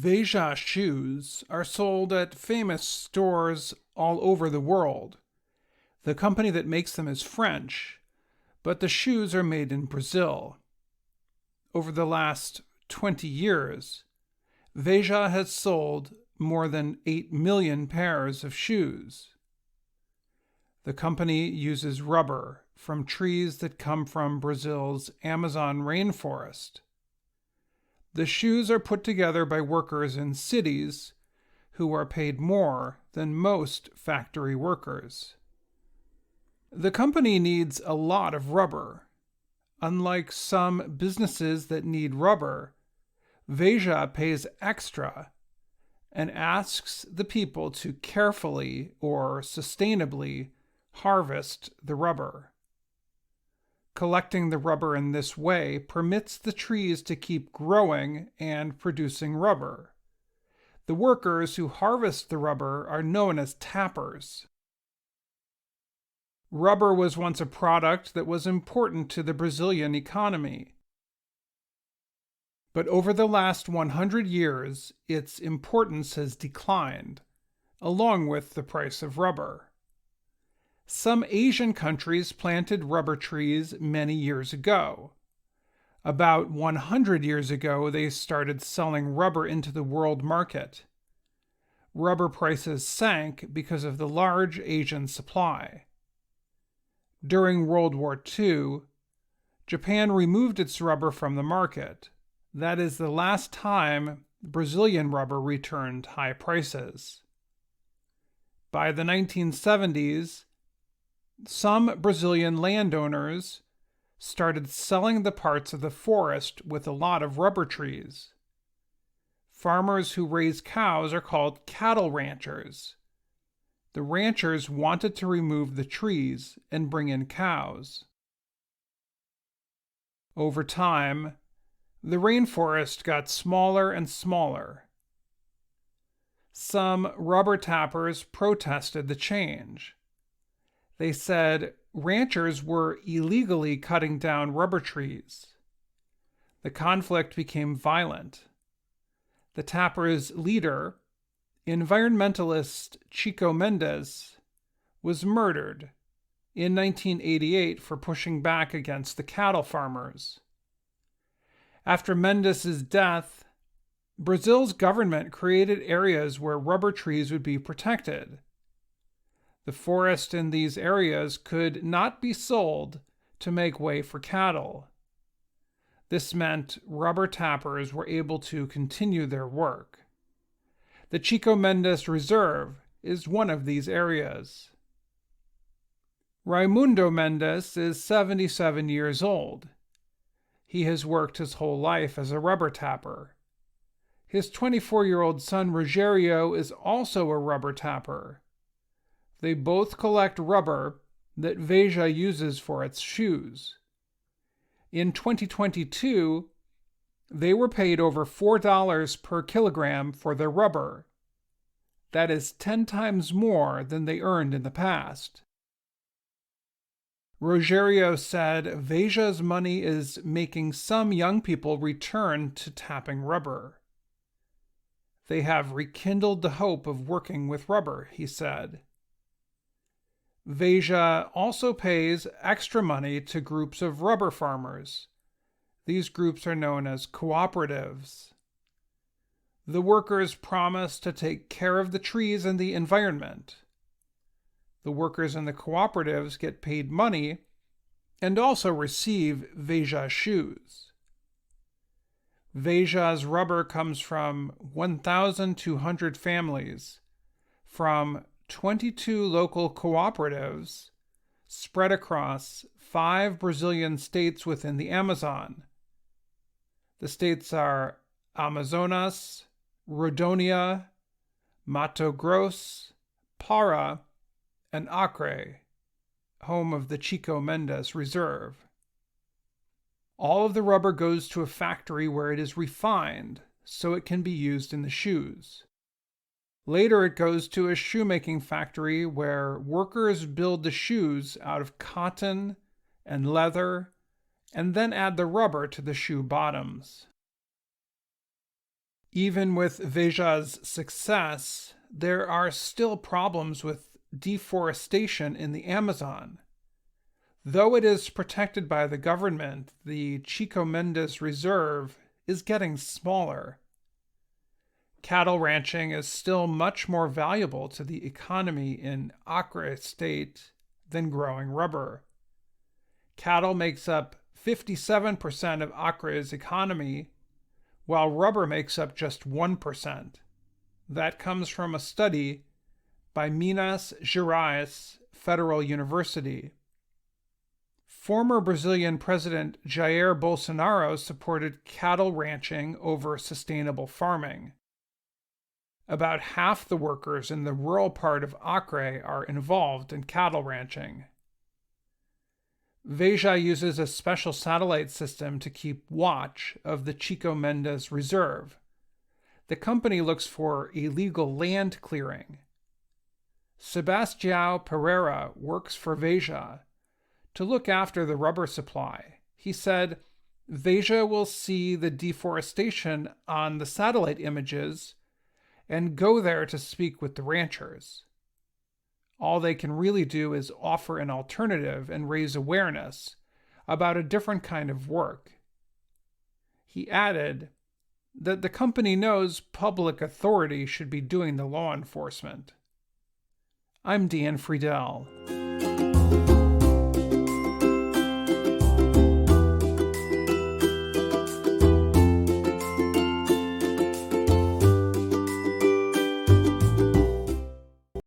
Veja shoes are sold at famous stores all over the world. The company that makes them is French, but the shoes are made in Brazil. Over the last 20 years, Veja has sold more than 8 million pairs of shoes. The company uses rubber from trees that come from Brazil's Amazon rainforest. The shoes are put together by workers in cities who are paid more than most factory workers. The company needs a lot of rubber. Unlike some businesses that need rubber, Veja pays extra and asks the people to carefully or sustainably harvest the rubber. Collecting the rubber in this way permits the trees to keep growing and producing rubber. The workers who harvest the rubber are known as tappers. Rubber was once a product that was important to the Brazilian economy. But over the last 100 years, its importance has declined, along with the price of rubber. Some Asian countries planted rubber trees many years ago. About 100 years ago, they started selling rubber into the world market. Rubber prices sank because of the large Asian supply. During World War II, Japan removed its rubber from the market. That is the last time Brazilian rubber returned high prices. By the 1970s, some Brazilian landowners started selling the parts of the forest with a lot of rubber trees. Farmers who raise cows are called cattle ranchers. The ranchers wanted to remove the trees and bring in cows. Over time, the rainforest got smaller and smaller. Some rubber tappers protested the change. They said ranchers were illegally cutting down rubber trees. The conflict became violent. The tappers' leader, environmentalist Chico Mendes, was murdered in 1988 for pushing back against the cattle farmers. After Mendes' death, Brazil's government created areas where rubber trees would be protected. The forest in these areas could not be sold to make way for cattle. This meant rubber tappers were able to continue their work. The Chico Mendes Reserve is one of these areas. Raimundo Mendes is 77 years old. He has worked his whole life as a rubber tapper. His 24-year-old son Rogério is also a rubber tapper. They both collect rubber that Veja uses for its shoes. In 2022, they were paid over $4 per kilogram for their rubber. That is 10 times more than they earned in the past. Rogério said Veja's money is making some young people return to tapping rubber. They have rekindled the hope of working with rubber, he said. Veja also pays extra money to groups of rubber farmers. These groups are known as cooperatives. The workers promise to take care of the trees and the environment. The workers in the cooperatives get paid money and also receive Veja shoes. Veja's rubber comes from 1,200 families from 22 local cooperatives spread across 5 Brazilian states within the Amazon. The states are Amazonas, Rondônia, Mato Grosso, Pará, and Acre, home of the Chico Mendes Reserve. All of the rubber goes to a factory where it is refined so it can be used in the shoes. Later, it goes to a shoemaking factory where workers build the shoes out of cotton and leather and then add the rubber to the shoe bottoms. Even with Veja's success, there are still problems with deforestation in the Amazon. Though it is protected by the government, the Chico Mendes Reserve is getting smaller. Cattle ranching is still much more valuable to the economy in Acre State than growing rubber. Cattle makes up 57% of Acre's economy, while rubber makes up just 1%. That comes from a study by Minas Gerais Federal University. Former Brazilian President Jair Bolsonaro supported cattle ranching over sustainable farming. About half the workers in the rural part of Acre are involved in cattle ranching. Veja uses a special satellite system to keep watch of the Chico Mendes Reserve. The company looks for illegal land clearing. Sebastião Pereira works for Veja to look after the rubber supply. He said, Veja will see the deforestation on the satellite images and go there to speak with the ranchers. All they can really do is offer an alternative and raise awareness about a different kind of work. He added that the company knows public authority should be doing the law enforcement. I'm Dan Friedel.